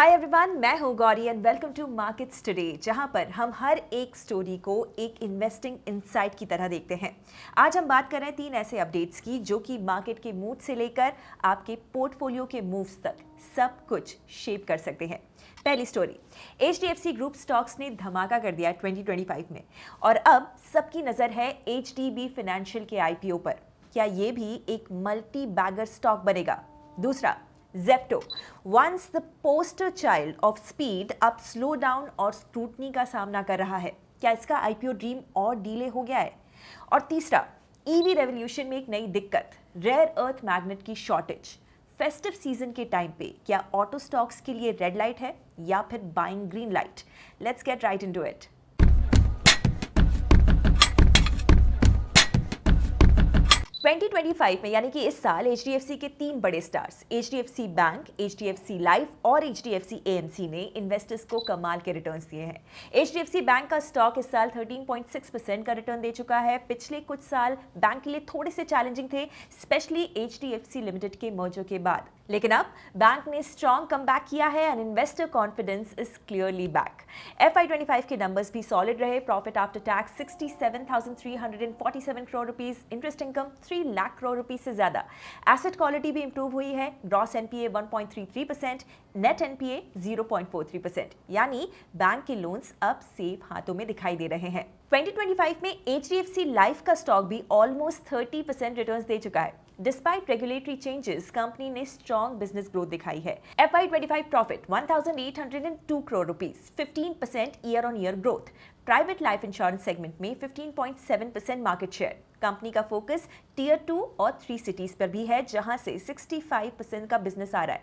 हाय everyone, मैं हूं Gauri and welcome to markets today, जहां पर हम हर एक स्टोरी को एक इन्वेस्टिंग इनसाइट की तरह देखते हैं। आज हम बात कर रहे हैं 3 ऐसे अपडेट्स की जो कि मार्केट के मूड से लेकर आपके पोर्टफोलियो के मूव्स तक सब कुछ शेप कर सकते हैं। पहली स्टोरी, HDFC ग्रुप स्टॉक्स ने धमाका कर दिया 2025 में और अब सबकी नज़र है HDB फाइनेंशियल के IPO पर। क्या ये भी एक मल्टी बैगर स्टॉक बनेगा? दूसरा, Zepto, once the poster child of speed, अब स्लो डाउन और स्क्रूटनी का सामना कर रहा है। क्या इसका IPO ड्रीम और डीले हो गया है? और तीसरा, EV रेवोल्यूशन में एक नई दिक्कत, रेयर अर्थ मैग्नेट की शॉर्टेज। फेस्टिव सीजन के टाइम पे क्या ऑटो स्टॉक्स के लिए रेड लाइट है या फिर buying green light? Let's get right into it. Twenty 2025 में यानी कि इस साल HDFC के 3 बड़े stars HDFC bank, HDFC life और HDFC AMC ने इन्वेस्टर्स को कमाल के रिटर्न्स दिए हैं। HDFC बैंक का स्टॉक इस साल 13.6% का रिटर्न दे चुका है। पिछले कुछ साल बैंक के लिए थोड़े से चैलेंजिंग थे, स्पेशली HDFC लिमिटेड के मर्जर के बाद, लेकिन अब बैंक ने स्ट्रॉन्ग कमबैक किया है and investor confidence is clearly back. FY25 के नंबर्स भी सॉलिड रहे। Profit after tax 67,347 crore rupees, interest income 3 lakh crore rupees से ज्यादा। एसेट क्वालिटी भी इंप्रूव हुई है। ग्रॉस NPA 1.33%, नेट NPA 0.43%, यानी बैंक के लोन्स अब सेफ हाथों में दिखाई दे रहे हैं। 2025 में HDFC लाइफ का स्टॉक भी ऑलमोस्ट 30% रिटर्न्स दे चुका है। डिस्पाइट रेगुलेटरी चेंजेस, कंपनी ने स्ट्रॉन्ग बिजनेस ग्रोथ दिखाई है। FY25 profit 1,802 crore rupees, 15% year on year growth. Private life insurance segment में 15.7% मार्केट शेयर। कंपनी का फोकस टियर 2 और 3 सिटीज पर भी है, जहां से 65% का बिजनेस आ रहा है।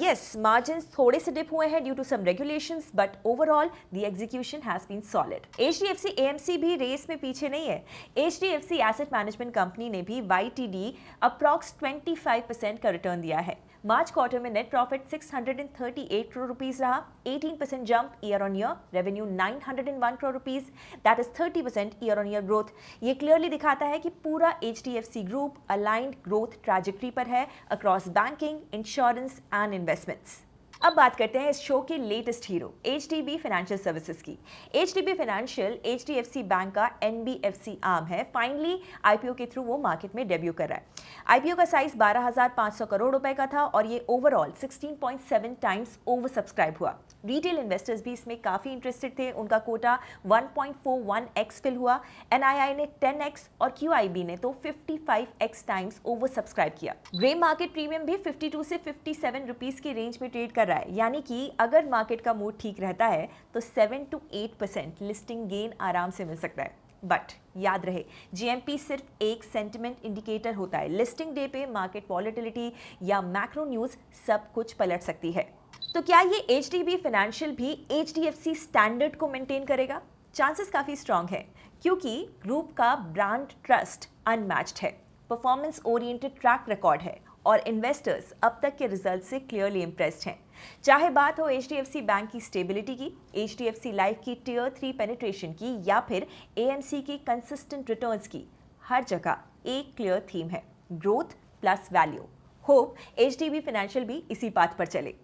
यस, मार्जिन्स थोड़े से डिप हुए हैं due to some regulations, but overall the execution has been solid. HDFC AMC भी रेस में पीछे नहीं है। HDFC एसेट मैनेजमेंट कंपनी ने भी YTD अप्रॉक्स 25% का रिटर्न दिया है। मार्च क्वार्टर में नेट प्रॉफिट 638 करोड़ रुपीस रहा, 18% jump year on year. Revenue 901 crore rupees, that is 30% year on year growth. ये क्लियरली दिखाता है कि पूरा HDFC group aligned growth trajectory पर है across banking, insurance and investments. अब बात करते हैं इस शो के latest hero HDB financial services की। HDB फाइनेंशियल HDFC बैंक का NBFC आर्म है। फाइनली IPO के थ्रू वो मार्केट में डेब्यू कर रहा है। IPO का साइज 12,500 करोड़ रुपए का था और ये ओवरऑल 16.7 टाइम्स ओवर सब्सक्राइब हुआ। रिटेल इन्वेस्टर्स भी इसमें काफी इंटरेस्टेड थे। उनका कोटा 1.41x फिल हुआ। NII ने 10x और QIB ने तो 55x टाइम्स ओवर सब्सक्राइब किया। ग्रे मार्केट प्रीमियम भी 52 से 57 रुपीस के रेंज में ट्रेड कर रहा है, यानी कि अगर मार्केट का मूड ठीक रहता है तो 7 to 8% लिस्टिंग गेन आराम से मिल सकता है। बट याद रहे, GMP सिर्फ एक सेंटिमेंट इंडिकेटर होता है। लिस्टिंग डे पे मार्केट वॉलेटिलिटी या मैक्रो न्यूज सब कुछ पलट सकती है। तो क्या ये HDB फाइनेंशियल भी HDFC स्टैंडर्ड को मेंटेन करेगा? चांसेस काफी स्ट्रांग है, क्योंकि ग्रुप का ब्रांड ट्रस्ट अनमैच्ड है, परफॉर्मेंस ओरिएंटेड ट्रैक रिकॉर्ड है और इन्वेस्टर्स अब तक के रिजल्ट से क्लियरली इंप्रेस्ड हैं। चाहे बात हो HDFC बैंक की स्टेबिलिटी की, HDFC लाइफ की टियर 3 पेनिट्रेशन की या फिर AMC की कंसिस्टेंट रिटर्न्स की, हर जगह एक क्लियर थीम है, growth plus value. Hope HDB financial भी इसी पाथ पर चले।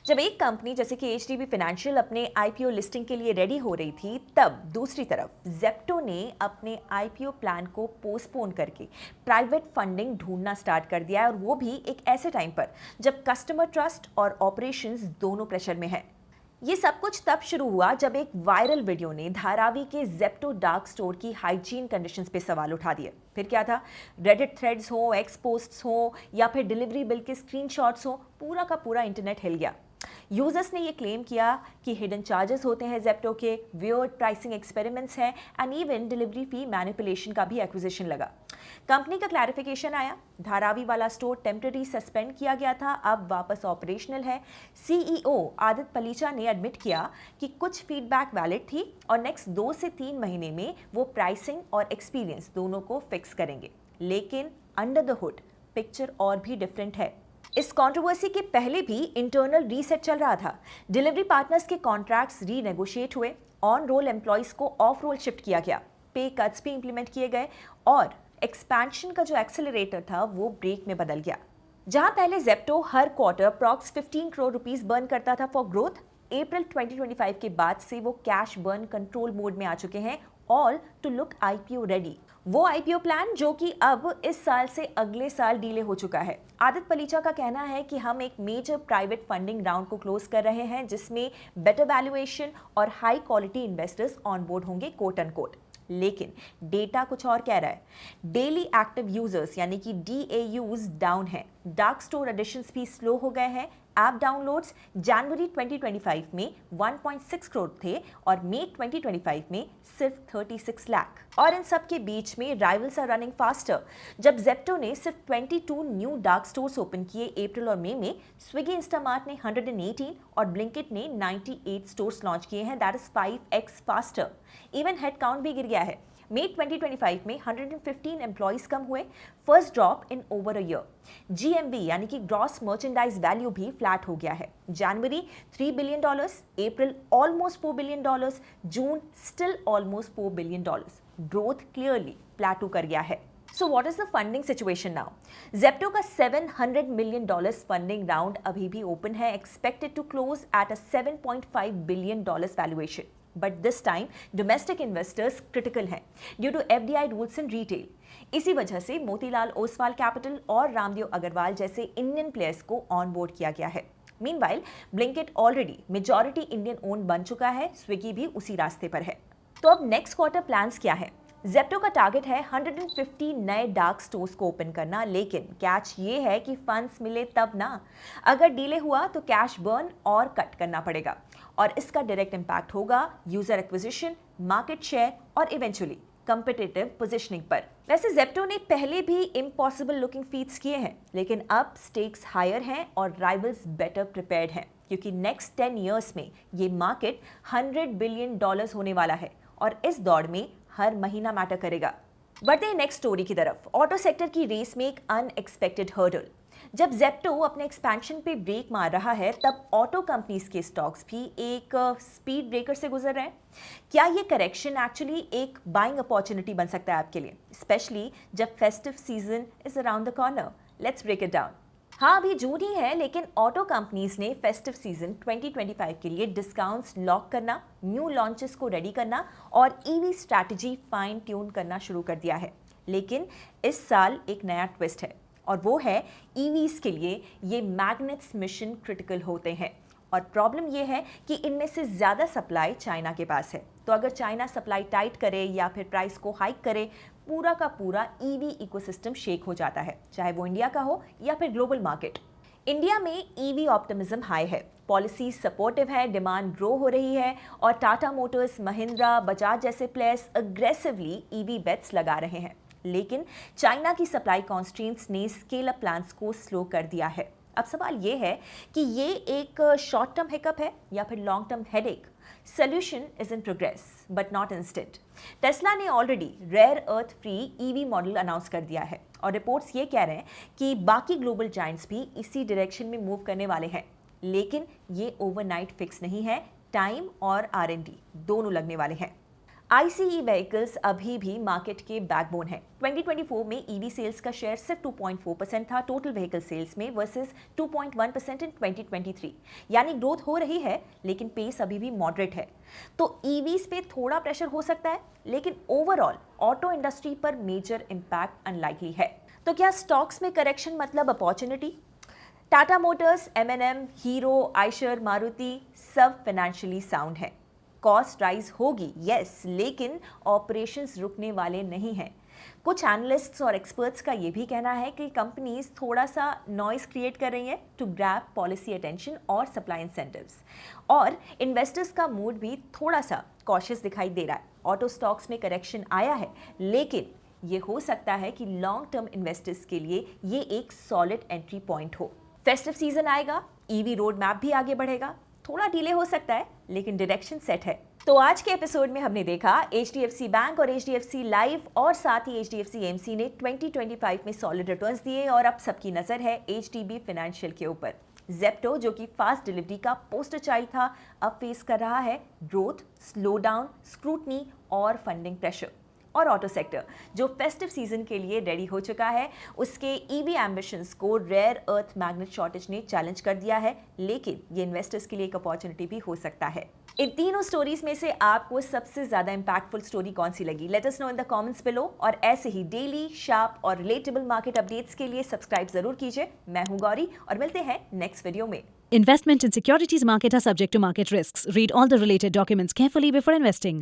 जब एक कंपनी जैसे कि HDB फाइनेंशियल अपने IPO लिस्टिंग के लिए रेडी हो रही थी, तब दूसरी तरफ Zepto ने अपने IPO प्लान को पोस्टपोन करके प्राइवेट फंडिंग ढूंढना स्टार्ट कर दिया है, और वो भी एक ऐसे टाइम पर जब कस्टमर ट्रस्ट और ऑपरेशंस दोनों प्रेशर में है। ये सब कुछ तब शुरू हुआ जब एक वायरल वीडियो ने धारावी के Zepto डार्क स्टोर की हाइजीन कंडीशंस पे सवाल उठा दिए। फिर क्या था, रेडिट थ्रेड्स हो, एक्स पोस्ट्स हो या फिर डिलीवरी बिल के स्क्रीनशॉट्स हो, पूरा का पूरा इंटरनेट हिल गया। यूजर्स ने ये क्लेम किया कि हिडन चार्जेस होते हैं Zepto के, वियर्ड प्राइसिंग एक्सपेरिमेंट्स हैं and even delivery fee manipulation का भी एक्विजिशन लगा। कंपनी का क्लैरिफिकेशन आया, धारावी वाला स्टोर टेम्पररी सस्पेंड किया गया था, अब वापस ऑपरेशनल है। CEO आदित्य पलीचा ने एडमिट किया कि कुछ फीडबैक वैलिड थी और नेक्स्ट 2 से 3 महीने में वो प्राइसिंग और एक्सपीरियंस दोनों को फिक्स करेंगे। लेकिन अंडर द हुड पिक्चर और भी डिफरेंट है। इस कंट्रोवर्सी के पहले भी इंटरनल रीसेट चल रहा था। डिलीवरी पार्टनर्स के कॉन्ट्रैक्ट्स रीनेगोशिएट हुए, ऑन रोल एम्प्लॉइज को ऑफ रोल शिफ्ट किया गया, पे कट्स भी इंप्लीमेंट किए गए और एक्सपेंशन का जो एक्सेलरेटर था वो ब्रेक में बदल गया। जहां पहले जेप्टो हर quarter approx 15 crore rupees burn करता था फॉर ग्रोथ, अप्रैल 2025 के बाद से वो कैश बर्न कंट्रोल मोड में आ चुके हैं, all to look IPO ready. वो आईपीओ प्लान जो कि अब इस साल से अगले साल डीले हो चुका है। आदित्य पलीचा का कहना है कि हम एक मेजर प्राइवेट फंडिंग राउंड को क्लोज कर रहे हैं जिसमें बेटर वैल्यूएशन और high quality investors on board होंगे, कोट अनकोट। लेकिन डेटा कुछ और कह रहा है। डेली एक्टिव यूजर्स यानी कि DAUs डाउन है, डार्क स्टोर एडिशंस भी स्लो हो गए हैं। ऐप डाउनलोड्स जनवरी 2025 में 1.6 करोड़ थे और मई 2025 में सिर्फ 36 लाख। और इन सब के बीच में राइवल्स आर रनिंग फास्टर। जब जेप्टो ने सिर्फ 22 न्यू डार्क स्टोर्स ओपन किए अप्रैल और मई में, स्विगी इंस्टामार्ट ने 118 और ब्लिंकिट ने 98 स्टोर्स लॉन्च किए हैं, that is 5x faster. Even head count भी गिर गया है। मई 2025 में 115 एम्प्लॉइज कम हुए, first drop in over a year. GMV यानी कि ग्रॉस मर्चेंडाइज वैल्यू भी फ्लैट हो गया है। जनवरी $3 billion, April almost $4 billion, June still almost $4 billion. Growth clearly plateau कर गया है। So what is the funding situation now? Zepto का $700 million फंडिंग राउंड अभी भी ओपन है, expected to close at a $7.5 billion valuation. But this time domestic investors critical हैं due to FDI rules in retail. इसी वजह से Motilal Oswal capital और रामदेव अग्रवाल जैसे इंडियन प्लेयर्स को ऑन बोर्ड किया गया है। Meanwhile Blinkit already majority Indian own बन चुका है, स्विगी भी उसी रास्ते पर है। तो अब नेक्स्ट क्वार्टर प्लान्स क्या है? जेप्टो का टारगेट है 150 नए डार्क स्टोर्स को ओपन करना, लेकिन कैच ये है कि फंड्स मिले तब ना। अगर डिले हुआ तो कैश बर्न और कट करना पड़ेगा और इसका डायरेक्ट इंपैक्ट होगा यूजर एक्विजिशन, मार्केट शेयर और इवेंचुअली कंपिटिटिव पोजीशनिंग पर। वैसे जेप्टो ने पहले भी इम्पॉसिबल लुकिंग फीट्स किए हैं, लेकिन अब स्टेक्स हायर हैं और राइवल्स बेटर प्रिपेयर्ड हैं, क्योंकि नेक्स्ट 10 ईयर्स में ये मार्केट $100 बिलियन होने वाला है और इस दौड़ में हर महीना मैटर करेगा। बढ़ते हैं नेक्स्ट स्टोरी की तरफ। ऑटो सेक्टर की रेस में एक अनएक्सपेक्टेड हर्डल। जब जेप्टो अपने एक्सपेंशन पे ब्रेक मार रहा है, तब ऑटो कंपनीज के स्टॉक्स भी एक स्पीड ब्रेकर से गुजर रहे हैं। क्या ये करेक्शन एक्चुअली एक बाइंग अपॉर्चुनिटी बन सकता है आपके लिए, स्पेशली जब festive season is around the corner? Let's break it down. हाँ, अभी जून ही है, लेकिन ऑटो कंपनीज ने फेस्टिव सीजन 2025 के लिए डिस्काउंट्स लॉक करना, न्यू लॉन्चेस को रेडी करना और ईवी स्ट्रैटेजी फाइन ट्यून करना शुरू कर दिया है। लेकिन इस साल एक नया ट्विस्ट है और वो है ईवीज के लिए ये मैग्नेट्स मिशन क्रिटिकल होते हैं और प्रॉब्लम ये है कि इनमें से ज़्यादा सप्लाई चाइना के पास है। तो अगर चाइना सप्लाई टाइट करे या फिर प्राइस को हाइक करे, पूरा का पूरा ईवी इकोसिस्टम शेक हो जाता है, चाहे वो इंडिया का हो या फिर ग्लोबल मार्केट। इंडिया में ईवी ऑप्टिमिज्म हाई है, पॉलिसी सपोर्टिव है, डिमांड ग्रो हो रही है और टाटा मोटर्स, महिंद्रा, बजाज जैसे प्लेयर्स अग्रेसिवली ईवी बेट्स लगा रहे हैं। लेकिन चाइना की सप्लाई कॉन्स्ट्रेंट्स ने स्केल अप प्लान्स को स्लो कर दिया है। अब सवाल ये है कि ये एक शॉर्ट टर्म हिकअप है या फिर long term headache? Solution is in progress, but not instant. Tesla ने already rare earth free EV model announce कर दिया है और रिपोर्ट्स ये कह रहे हैं कि बाकी ग्लोबल जायंट्स भी इसी डायरेक्शन में मूव करने वाले हैं। लेकिन ये ओवरनाइट फिक्स नहीं है, टाइम और R&D दोनों लगने वाले हैं। ICE व्हीकल्स अभी भी मार्केट के बैकबोन है। 2024 में ईवी सेल्स का शेयर सिर्फ 2.4% था टोटल व्हीकल सेल्स में वर्सेस 2.1% इन 2023। यानी ग्रोथ हो रही है, लेकिन पेस अभी भी मॉडरेट है। तो ईवीज पे थोड़ा प्रेशर हो सकता है, लेकिन ओवरऑल ऑटो इंडस्ट्री पर मेजर इंपैक्ट अनलाइकली है। तो क्या स्टॉक्स में करेक्शन मतलब opportunity? Tata Motors, M&M, hero, Eicher, Maruti सब फाइनेंशियली साउंड है। कॉस्ट राइज होगी यस, लेकिन ऑपरेशंस रुकने वाले नहीं हैं। कुछ एनालिस्ट्स और एक्सपर्ट्स का ये भी कहना है कि कंपनीज थोड़ा सा नॉइज क्रिएट कर रही हैं टू ग्रैब पॉलिसी अटेंशन और सप्लाई इंसेंटिव्स, और इन्वेस्टर्स का मूड भी थोड़ा सा कॉशियस दिखाई दे रहा है। ऑटो स्टॉक्स में करेक्शन आया है, लेकिन ये हो सकता है कि लॉन्ग टर्म इन्वेस्टर्स के लिए ये एक सॉलिड एंट्री पॉइंट हो। फेस्टिव सीजन आएगा, ईवी रोड मैप भी आगे बढ़ेगा, थोड़ा डिले हो सकता है, लेकिन डायरेक्शन सेट है। तो आज के एपिसोड में हमने देखा HDFC बैंक और HDFC लाइफ और साथ ही HDFC AMC ने 2025 में सॉलिड रिटर्न्स दिए और अब सबकी नजर है HDB फाइनेंशियल के ऊपर। जेप्टो जो कि फास्ट डिलीवरी का पोस्टर चाइल्ड था, अब फेस कर रहा है ग्रोथ, स्लो डाउन, स्क्रूटनी और फंडिंग प्रेशर। और ऑटो सेक्टर जो फेस्टिव सीजन के लिए रेडी हो चुका है, उसके ईवी एम्बिशंस को रेयर अर्थ मैग्नेट शॉर्टेज ने चैलेंज कर दिया है, लेकिन ये इन्वेस्टर्स के लिए एक अपॉर्चुनिटी भी हो सकता है। इन तीनों स्टोरीज में से आपको सबसे ज्यादा इंपैक्टफुल स्टोरी कौन सी लगी? Let us know in the comments below. और ऐसे ही डेली, शार्प और रिलेटेबल मार्केट अपडेट्स के लिए सब्सक्राइब जरूर कीजिए। मैं हूं गौरी और मिलते हैं नेक्स्ट वीडियो में। Investment in securities market are subject to market risks. Read all the related documents carefully before investing.